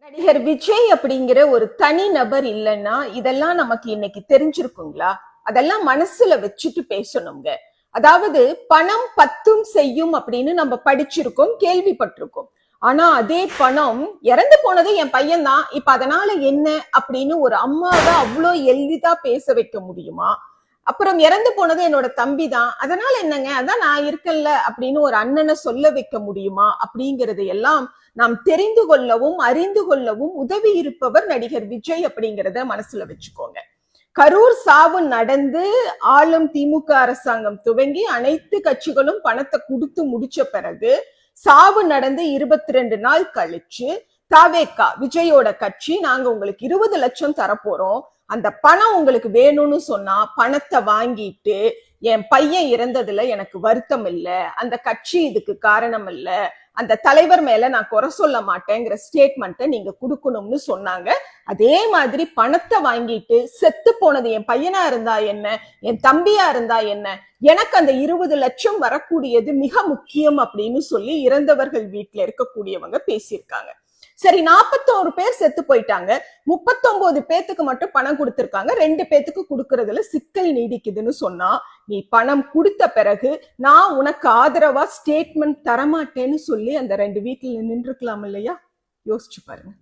நடிகர் விஜய் அப்படிங்கிற ஒரு தனி நபர் இல்லைன்னா இதெல்லாம் நமக்கு இன்னைக்கு தெரிஞ்சிருக்குங்களா? அதெல்லாம் மனசுல வச்சுட்டு பேசணுங்க. அதாவது பணம் பத்தும் செய்யும் அப்படின்னு நம்ம படிச்சிருக்கோம், கேள்விப்பட்டிருக்கோம். ஆனா அதே பணம் இறந்து போனது என் பையன் தான், இப்ப அதனால என்ன அப்படின்னு ஒரு அம்மாவை அவ்வளோ எளிதா பேச வைக்க முடியுமா? அப்புறம் இறந்து போனது என்னோட தம்பி தான், அதனால என்னங்க, அதான் நான் இருக்கேன்ல அப்படின்னு ஒரு அண்ணனை சொல்ல வைக்க முடியுமா? அப்படிங்கறது எல்லாம் நாம் தெரிந்து கொள்ளவும் அறிந்து கொள்ளவும் உதவி இருப்பவர் நடிகர் விஜய் அப்படிங்கிறத மனசுல வச்சுக்கோங்க. கரூர் சாவு நடந்து ஆளும் திமுக அரசாங்கம் துவங்கி அனைத்து கட்சிகளும் பணத்தை கொடுத்து முடிச்ச பிறகு சாவு நடந்து 22 நாள் கழிச்சு தாவேகா விஜயோட கட்சி நாங்க உங்களுக்கு 20 லட்சம் தரப்போறோம், அந்த பணம் உங்களுக்கு வேணும்னு சொன்னா பணத்தை வாங்கிட்டு என் பையன் இறந்ததுல எனக்கு வருத்தம் இல்ல, அந்த கட்சி இதுக்கு காரணம் இல்ல, அந்த தலைவர் மேல நான் குறை சொல்ல மாட்டேங்கிற ஸ்டேட்மெண்ட்டை நீங்க கொடுக்கணும்னு சொன்னாங்க. அதே மாதிரி பணத்தை வாங்கிட்டு செத்து போனது என் பையனா இருந்தா என்ன, என் தம்பியா இருந்தா என்ன, எனக்கு அந்த 20 லட்சம் வரக்கூடியது மிக முக்கியம் அப்படின்னு சொல்லி இறந்தவர்கள் வீட்டுல இருக்கக்கூடியவங்க பேசியிருக்காங்க. சரி, 41 பேர் செத்து போயிட்டாங்க, 39 பேத்துக்கு மட்டும் பணம் கொடுத்திருக்காங்க, 2 பேத்துக்கு கொடுக்கறதுல சிக்கல் நீடிக்குதுன்னு சொன்னா நீ பணம் கொடுத்த பிறகு நான் உனக்கு ஆதரவா ஸ்டேட்மெண்ட் தரமாட்டேன்னு சொல்லி அந்த 2 வீட்டுல நின்று இருக்கலாம் இல்லையா? யோசிச்சு பாருங்க.